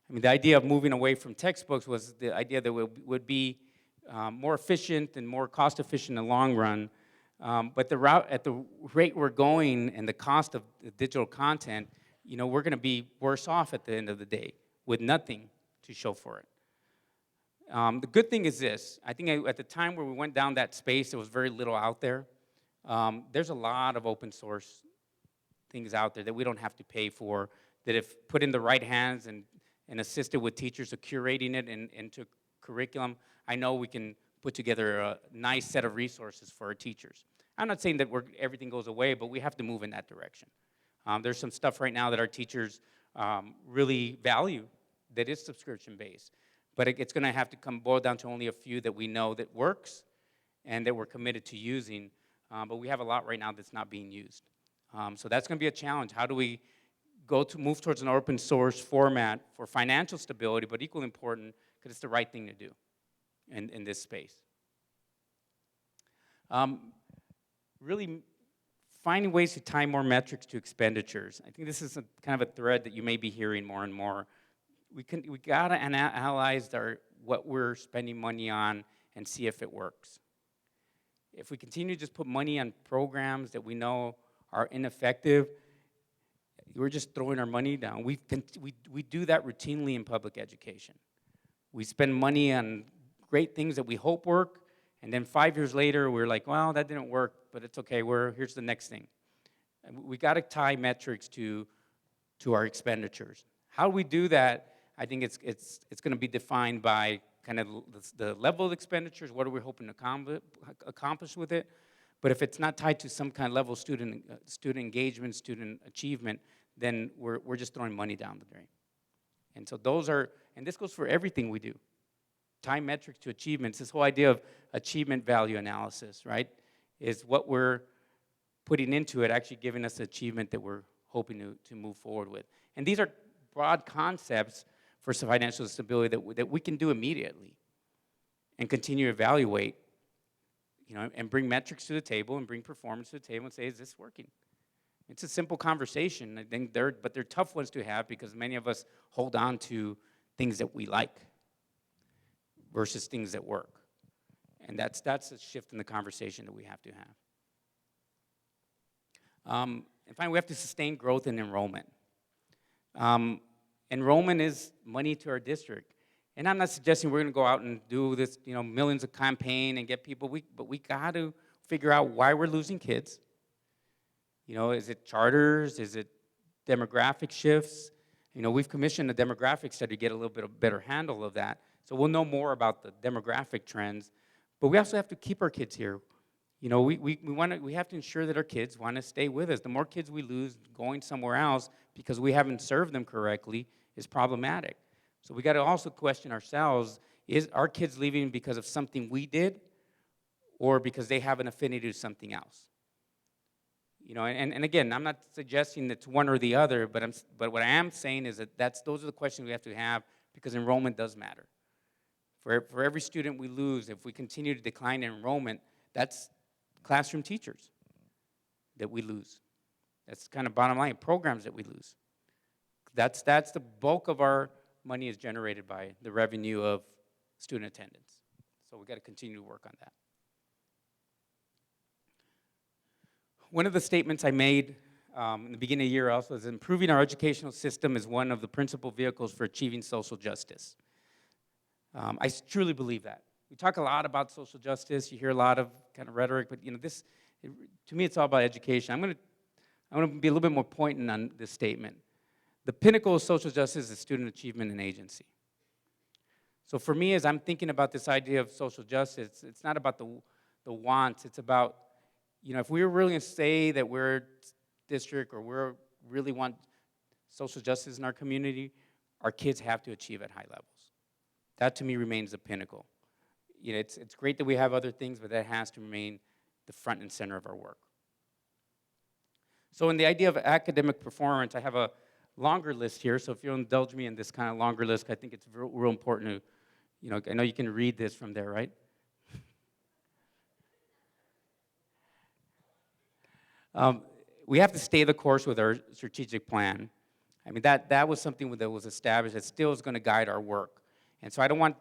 I mean, the idea of moving away from textbooks was the idea that we would be more efficient and more cost efficient in the long run. But at the rate we're going and the cost of the digital content, we're going to be worse off at the end of the day with nothing to show for it. The good thing is this. I think at the time where we went down that space, there was very little out there. There's a lot of open source things out there that we don't have to pay for, that if put in the right hands and assisted with teachers of curating it into curriculum, I know we can put together a nice set of resources for our teachers. I'm not saying that everything goes away, but we have to move in that direction. There's some stuff right now that our teachers really value that is subscription-based, but it's going to have to boil down to only a few that we know that works and that we're committed to using, but we have a lot right now that's not being used. So that's going to be a challenge. How do we move towards an open source format for financial stability, but equally important because it's the right thing to do in this space. Really finding ways to tie more metrics to expenditures. I think this is kind of a thread that you may be hearing more and more. We got to analyze what we're spending money on and see if it works. If we continue to just put money on programs that we know are ineffective, we're just throwing our money down. We do that routinely in public education. We spend money on great things that we hope work, and then 5 years later, we're like, well, that didn't work, but it's okay, here's the next thing. And we gotta tie metrics to our expenditures. How do we do that? I think it's gonna be defined by kind of the level of expenditures, what are we hoping to accomplish with it? But if it's not tied to some kind of level of student engagement, student achievement, then we're just throwing money down the drain. And so and this goes for everything we do. Tie metrics to achievements, this whole idea of achievement value analysis, right? Is what we're putting into it actually giving us the achievement that we're hoping to move forward with. And these are broad concepts for some financial stability that we can do immediately and continue to evaluate, and bring metrics to the table and bring performance to the table and say, is this working? It's a simple conversation. I think they're tough ones to have because many of us hold on to things that we like versus things that work. And that's a shift in the conversation that we have to have. And finally, we have to sustain growth in enrollment. Enrollment is money to our district. And I'm not suggesting we're going to go out and do this, millions of campaign and get people, but we got to figure out why we're losing kids. Is it charters? Is it demographic shifts? We've commissioned a demographic study to get a little bit of better handle of that. So we'll know more about the demographic trends. But we also have to keep our kids here. We have to ensure that our kids want to stay with us. The more kids we lose going somewhere else because we haven't served them correctly is problematic. So we got to also question ourselves, is our kids leaving because of something we did or because they have an affinity to something else? And again, I'm not suggesting it's one or the other, but what I am saying is that those are the questions we have to have because enrollment does matter. For every student we lose, if we continue to decline in enrollment, that's classroom teachers that we lose. That's kind of bottom line, programs that we lose. That's the bulk of our money is generated by the revenue of student attendance. So we got to continue to work on that. One of the statements I made in the beginning of the year also is improving our educational system is one of the principal vehicles for achieving social justice. I truly believe that. We talk a lot about social justice. You hear a lot of kind of rhetoric, but to me, it's all about education. I'm going to be a little bit more pointed on this statement. The pinnacle of social justice is student achievement and agency. So for me, as I'm thinking about this idea of social justice, it's not about the wants. It's about, if we're really going to say that we're district or we really want social justice in our community, our kids have to achieve at high levels. That, to me, remains the pinnacle. It's great that we have other things, but that has to remain the front and center of our work. So in the idea of academic performance, I have a longer list here, so if you'll indulge me in this kind of longer list, I think it's real important to, I know you can read this from there, right? We have to stay the course with our strategic plan. I mean, that was something that was established that still is going to guide our work. And so I don't want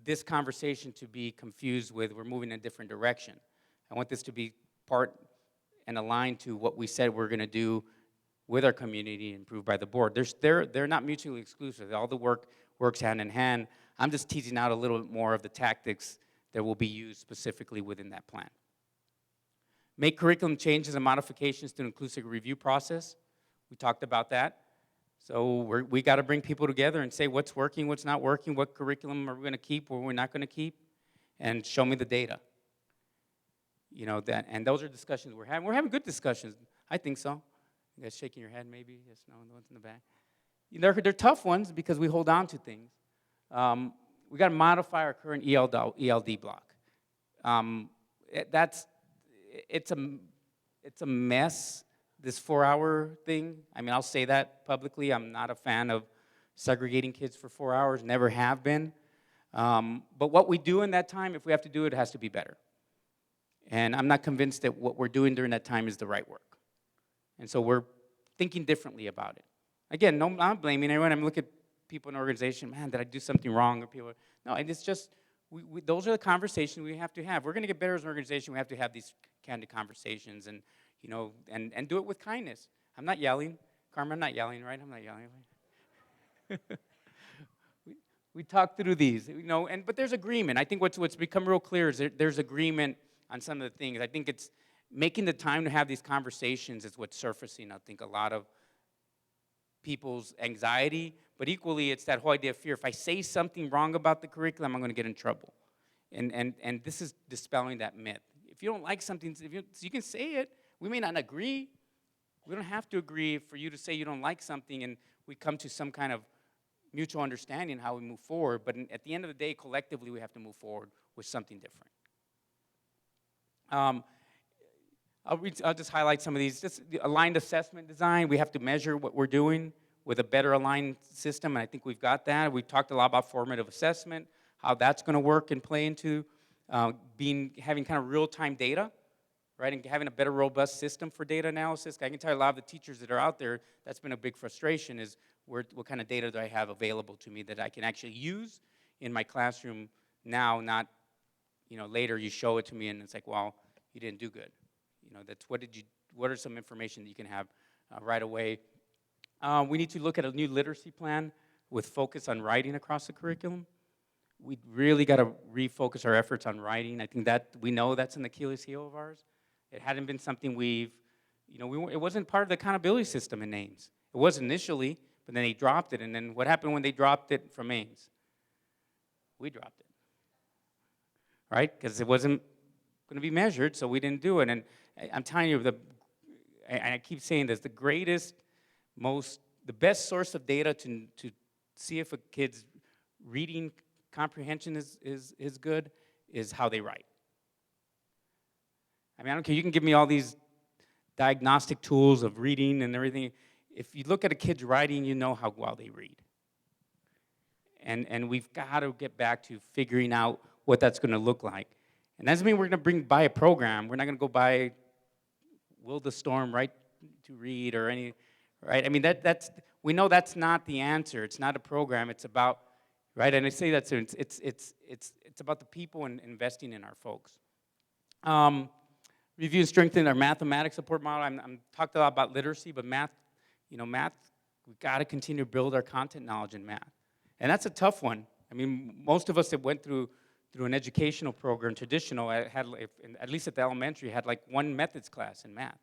this conversation to be confused with we're moving in a different direction. I want this to be part and aligned to what we said we're going to do with our community and approved by the board. They're not mutually exclusive. All the work works hand in hand. I'm just teasing out a little bit more of the tactics that will be used specifically within that plan. Make curriculum changes and modifications to an inclusive review process. We talked about that. So we got to bring people together and say what's working, what's not working, what curriculum are we going to keep, what we're not going to keep, and show me the data. And those are discussions we're having. We're having good discussions. I think so. You guys shaking your head maybe? Yes, no, the ones in the back. They're tough ones because we hold on to things. We got to modify our current ELD block. It's a mess. This 4-hour thing, I mean, I'll say that publicly. I'm not a fan of segregating kids for 4 hours, never have been. But what we do in that time, if we have to do it, it has to be better. And I'm not convinced that what we're doing during that time is the right work. And so we're thinking differently about it. Again, no, I'm not blaming anyone. I'm looking at people in the organization, man, did I do something wrong? Or people, no, and it's just, those are the conversations we have to have. We're going to get better as an organization. We have to have these candid conversations and do it with kindness. I'm not yelling. Carmen, I'm not yelling, right? I'm not yelling. we talk through these, but there's agreement. I think what's become real clear is there's agreement on some of the things. I think it's making the time to have these conversations is what's surfacing, I think, a lot of people's anxiety, but equally it's that whole idea of fear. If I say something wrong about the curriculum, I'm going to get in trouble. And this is dispelling that myth. If you don't like something, you can say it. We may not agree. We don't have to agree for you to say you don't like something and we come to some kind of mutual understanding how we move forward. But at the end of the day, collectively, we have to move forward with something different. I'll just highlight some of these. Just the aligned assessment design. We have to measure what we're doing with a better aligned system, and I think we've got that. We've talked a lot about formative assessment, how that's going to work and play into having kind of real-time data, right, and having a better, robust system for data analysis. I can tell you a lot of the teachers that are out there, that's been a big frustration is what kind of data do I have available to me that I can actually use in my classroom now, not, later you show it to me and it's like, well, you didn't do good. That's what are some information that you can have right away. We need to look at a new literacy plan with focus on writing across the curriculum. We really got to refocus our efforts on writing. I think that we know that's an Achilles heel of ours. It hadn't been something we've, it wasn't part of the accountability system in Ames. It was initially, but then they dropped it. And then what happened when they dropped it from Ames? We dropped it, right? Because it wasn't going to be measured, so we didn't do it. And I'm telling you, I keep saying this, the best source of data to see if a kid's reading comprehension is good is how they write. I mean, I don't care, you can give me all these diagnostic tools of reading and everything. If you look at a kid's writing, you know how well they read. And we've got to get back to figuring out what that's going to look like. And that doesn't mean we're going to buy a program. We're not going to go buy Will the Storm Write to Read or any, right? I mean, we know that's not the answer. It's not a program. It's about, right? And I say that, so it's about the people and investing in our folks. Review and strengthen our mathematics support model. I'm talked a lot about literacy, but math, we've got to continue to build our content knowledge in math. And that's a tough one. I mean, most of us that went through an educational program, traditional, had, at least at the elementary, had like one methods class in math.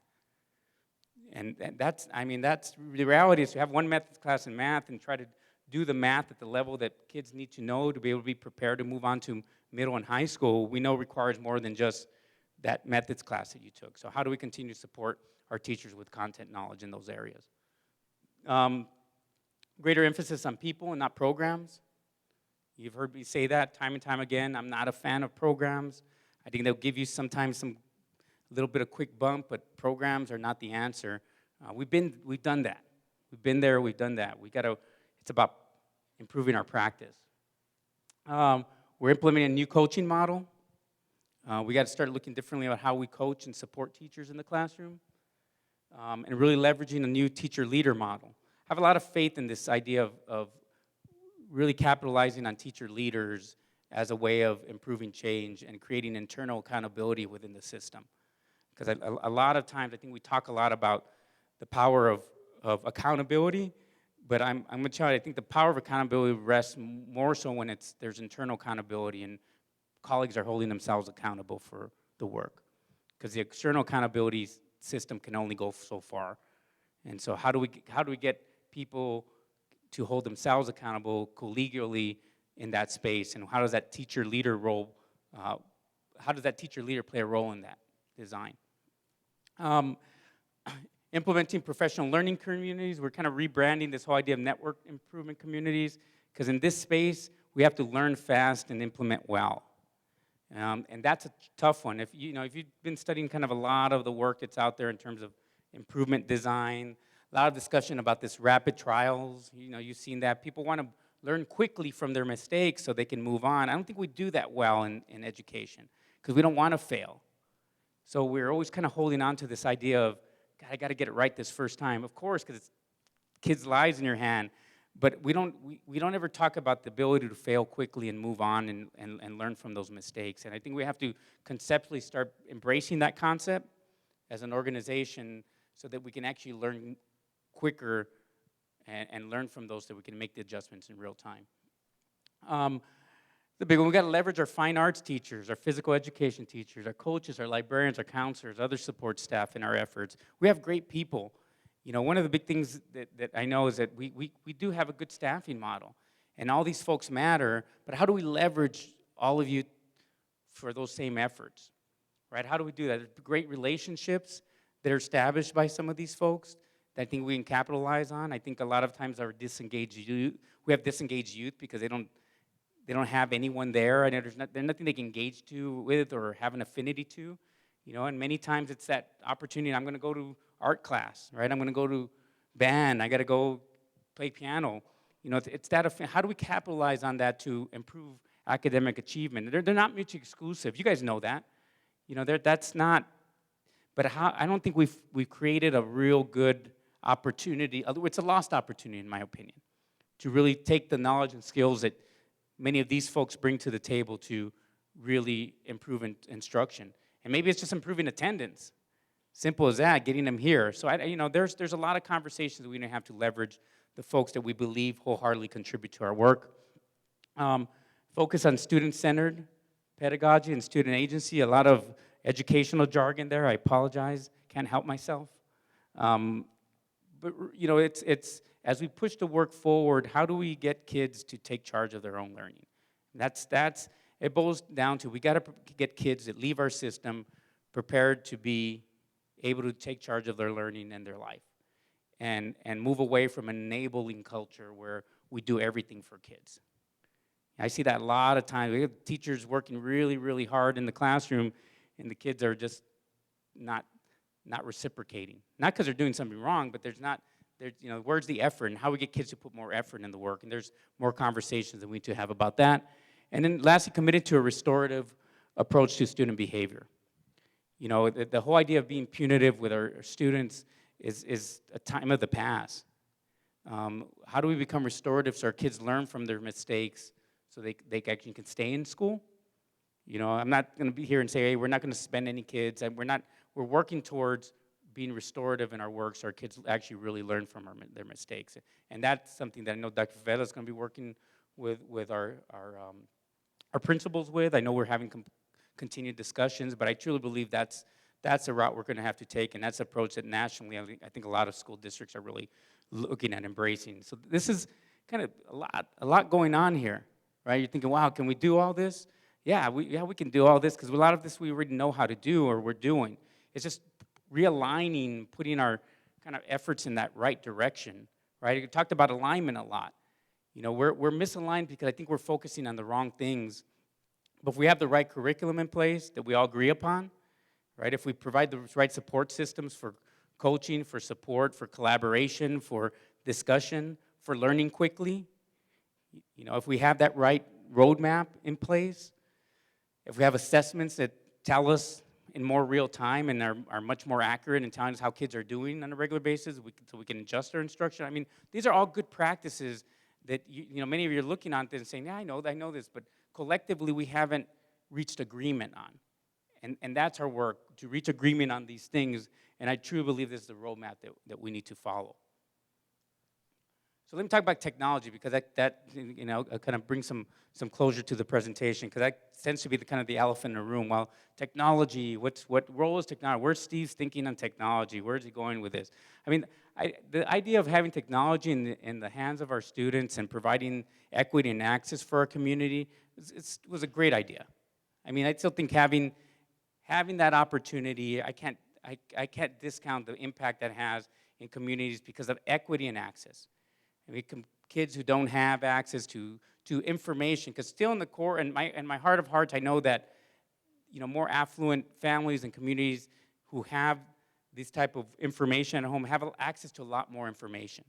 And that's the reality is to have one methods class in math and try to do the math at the level that kids need to know to be able to be prepared to move on to middle and high school, we know requires more than just that methods class that you took. So how do we continue to support our teachers with content knowledge in those areas? Greater emphasis on people and not programs. You've heard me say that time and time again. I'm not a fan of programs. I think they'll give you sometimes some little bit of quick bump, but programs are not the answer. We've done that. We've been there, we've done that. It's about improving our practice. We're implementing a new coaching model. We got to start looking differently about how we coach and support teachers in the classroom, and really leveraging a new teacher-leader model. I have a lot of faith in this idea of really capitalizing on teacher leaders as a way of improving change and creating internal accountability within the system. Because a lot of times, I think we talk a lot about the power of accountability, but I'm going to tell you, I think the power of accountability rests more so when there's internal accountability and colleagues are holding themselves accountable for the work. Because the external accountability system can only go so far. And so how do we get people to hold themselves accountable collegially in that space, and how does that teacher-leader role, how does that teacher-leader play a role in that design? Implementing professional learning communities. We're kind of rebranding this whole idea of network improvement communities, because in this space, we have to learn fast and implement well. And that's a tough one. If you've been studying kind of a lot of the work that's out there in terms of improvement design, a lot of discussion about this rapid trials. You've seen that. People want to learn quickly from their mistakes so they can move on. I don't think we do that well in education because we don't want to fail. So we're always kind of holding on to this idea of, God, I got to get it right this first time. Of course, because it's kids' lives in your hand. But we don't ever talk about the ability to fail quickly and move on and learn from those mistakes. And I think we have to conceptually start embracing that concept as an organization so that we can actually learn quicker and learn from those so we can make the adjustments in real time. The big one, we got to leverage our fine arts teachers, our physical education teachers, our coaches, our librarians, our counselors, other support staff in our efforts. We have great people. One of the big things that I know is that we do have a good staffing model, and all these folks matter, but how do we leverage all of you for those same efforts, right? How do we do that? There's great relationships that are established by some of these folks that I think we can capitalize on. I think a lot of times we have disengaged youth because they don't have anyone there, and there's nothing they can engage with or have an affinity to, and many times it's that opportunity. I'm going to go to art class, right? I'm going to go to band. I got to go play piano. It's that. How do we capitalize on that to improve academic achievement? They're not mutually exclusive. You guys know that. That's not. But I don't think we've created a real good opportunity. It's a lost opportunity, in my opinion, to really take the knowledge and skills that many of these folks bring to the table to really improve instruction. And maybe it's just improving attendance. Simple as that, getting them here. So there's a lot of conversations we're going to have to leverage the folks that we believe wholeheartedly contribute to our work. Focus on student-centered and student agency. A lot of educational jargon there. I apologize. Can't help myself. Um, but it's as we push the work forward, how do we get kids to take charge of their own learning? That's it boils down to, we got to get kids that leave our system prepared to be able to take charge of their learning and their life, and move away from an enabling culture where we do everything for kids. I see that a lot of times. We have teachers working really, really hard in the classroom, and the kids are just not reciprocating. Not because they're doing something wrong, but where's the effort, and how we get kids to put more effort in the work? And there's more conversations that we need to have about that. And then lastly, committed to a restorative approach to student behavior. The whole idea of being punitive with our students is a time of the past. How do we become restorative so our kids learn from their mistakes so they actually can stay in school? I'm not going to be here and say, hey, we're not going to suspend any kids. We're working towards being restorative in our work so our kids actually really learn from their mistakes. And that's something that I know Dr. Favela is going to be working with our principals with. I know we're having continued discussions, but I truly believe that's a route we're going to have to take, and that's an approach that nationally I think a lot of school districts are really looking at embracing. So this is kind of a lot going on here, right? You're thinking, wow, can we do all this? Yeah, we can do all this, because a lot of this we already know how to do, or we're doing. It's just realigning, putting our kind of efforts in that right direction, right? You talked about alignment a lot. We're misaligned because I think we're focusing on the wrong things. But if we have the right curriculum in place that we all agree upon, right? If we provide the right support systems for coaching, for support, for collaboration, for discussion, for learning quickly, if we have that right roadmap in place, if we have assessments that tell us in more real time and are much more accurate in telling us how kids are doing on a regular basis, so we can adjust our instruction. I mean, these are all good practices that many of you are looking on this and saying, yeah, I know this, but collectively we haven't reached agreement on. And that's our work, to reach agreement on these things, and I truly believe this is the roadmap that we need to follow. So let me talk about technology, because that kind of brings some closure to the presentation, because that tends to be kind of the elephant in the room. Well, technology, what role is technology? Where's Steve's thinking on technology? Where's he going with this? I mean, the idea of having technology in the hands of our students and providing equity and access for our community was a great idea. I mean, I still think having that opportunity, I can't discount the impact that has in communities because of equity and access. I mean, kids who don't have access to information, because still in the core, in my heart of hearts, I know that more affluent families and communities who have this type of information at home have access to a lot more information,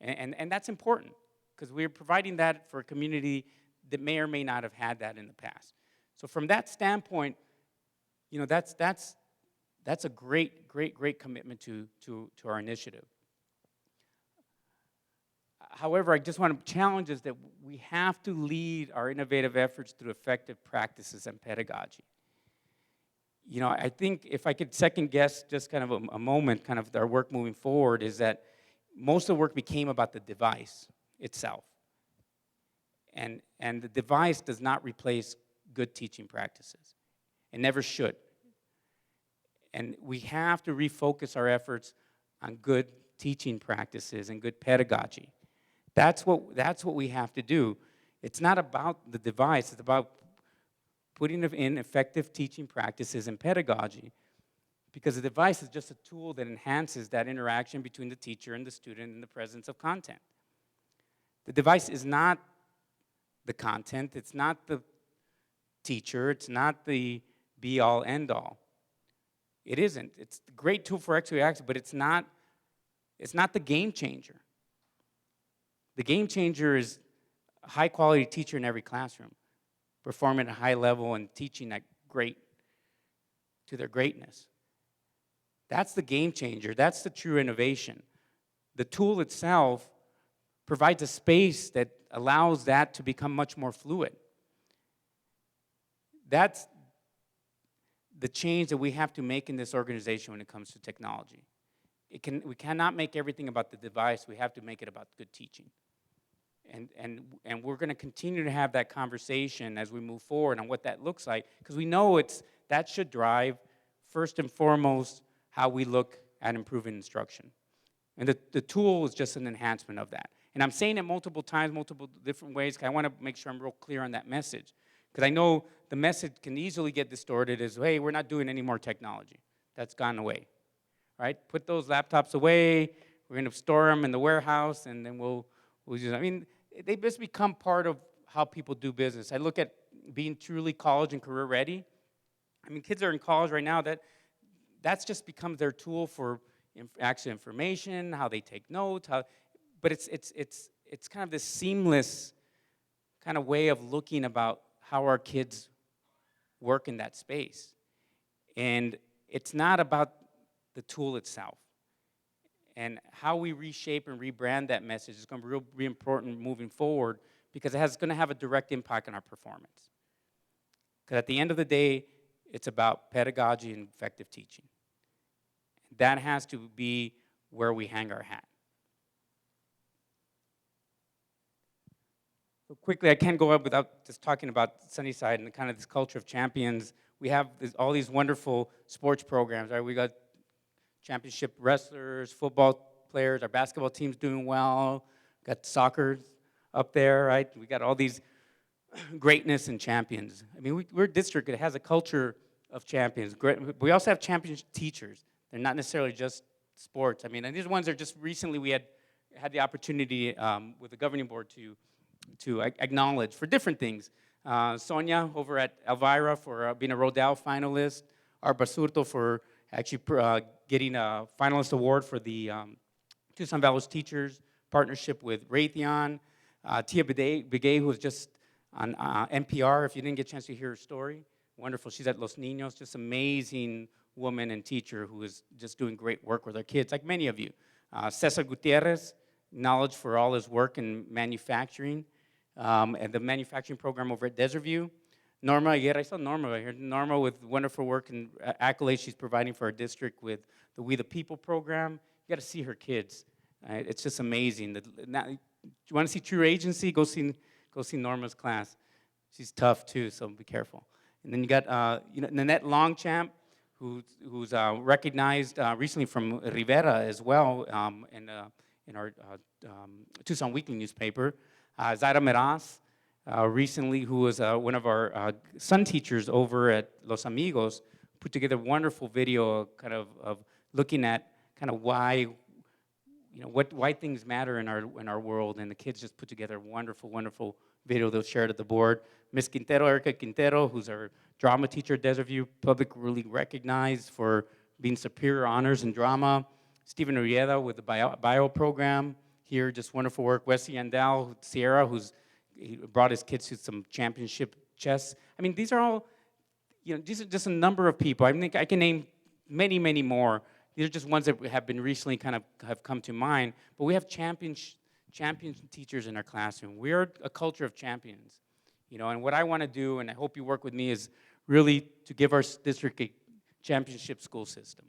and that's important, because we're providing that for a community that may or may not have had that in the past. So from that standpoint, that's a great commitment to our initiative. However, I just want to challenge us that we have to lead our innovative efforts through effective practices and pedagogy. I think if I could second guess just kind of a moment, kind of our work moving forward, is that most of the work became about the device itself. And the device does not replace good teaching practices. It never should. And we have to refocus our efforts on good teaching practices and good pedagogy. That's what we have to do. It's not about the device. It's about putting in effective teaching practices and pedagogy, because the device is just a tool that enhances that interaction between the teacher and the student in the presence of content. The device is not the content. It's not the teacher. It's not the be-all, end-all. It isn't. It's a great tool for equity access, but it's not the game changer. The game changer is a high-quality teacher in every classroom, performing at a high level and teaching to their greatness. That's the game changer. That's the true innovation. The tool itself provides a space that allows that to become much more fluid. That's the change that we have to make in this organization when it comes to technology. We cannot make everything about the device. We have to make it about good teaching. And we're going to continue to have that conversation as we move forward on what that looks like, because we know that should drive, first and foremost, how we look at improving instruction. And the tool is just an enhancement of that. And I'm saying it multiple times, multiple different ways, because I want to make sure I'm real clear on that message. Because I know the message can easily get distorted as, hey, we're not doing any more technology. That's gone away, right? Put those laptops away. We're going to store them in the warehouse, and then we'll use them. I mean, they just become part of how people do business. I look at being truly college and career ready. I mean, kids are in college right now. That's just becomes their tool for access information, how they take notes, but it's kind of this seamless kind of way of looking about how our kids work in that space. And it's not about the tool itself. And how we reshape and rebrand that message is going to be really important moving forward, because it's going to have a direct impact on our performance. Because at the end of the day, it's about pedagogy and effective teaching. That has to be where we hang our hat. So quickly, I can't go up without just talking about Sunnyside and kind of this culture of champions. We have all these wonderful sports programs, right? We got championship wrestlers, football players, our basketball team's doing well, got soccer up there, right? We got all these greatness and champions. I mean, we're a district that has a culture of champions. We also have champion teachers. They're not necessarily just sports. I mean, and these ones are just recently we had the opportunity with the governing board to acknowledge for different things. Sonia over at Elvira for being a Rodale finalist. Art Basurto for actually getting a finalist award for the Tucson Valley Teachers partnership with Raytheon. Tia Begay, who was just on NPR, if you didn't get a chance to hear her story. Wonderful. She's at Los Niños, just amazing woman and teacher who is just doing great work with our kids, like many of you. Cesar Gutierrez, knowledge for all his work in manufacturing, and the manufacturing program over at Desert View. Norma Aguirre, I saw Norma right here. Norma with wonderful work and accolades she's providing for our district with the We the People program. You got to see her kids. It's just amazing. You want to see true agency? Go see Norma's class. She's tough too, so be careful. And then you got Nanette Longchamp, who's recognized recently from Rivera as well in our Tucson Weekly newspaper. Zaira Meraz, recently, who was one of our son teachers over at Los Amigos, put together a wonderful video kind of looking at kind of why things matter in our world, and the kids just put together a wonderful video they'll share it at the board. Miss Quintero, Erica Quintero, who's our drama teacher at Desert View, publicly recognized for being superior honors in drama. Stephen Urieta with the bio program here, just wonderful work. Wesley Yandel, Sierra, he brought his kids to some championship chess. I mean, these are all, these are just a number of people. I think I can name many, many more. These are just ones that have been recently kind of have come to mind. But we have champion teachers in our classroom. We are a culture of champions. And what I want to do, and I hope you work with me, is really to give our district a championship school system.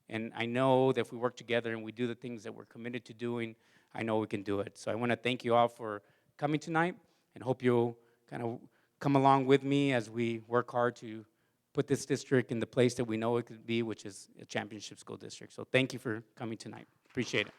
And I know that if we work together and we do the things that we're committed to doing, I know we can do it. So I want to thank you all for coming tonight, and hope you'll kind of come along with me as we work hard to put this district in the place that we know it could be, which is a championship school district. So thank you for coming tonight. Appreciate it.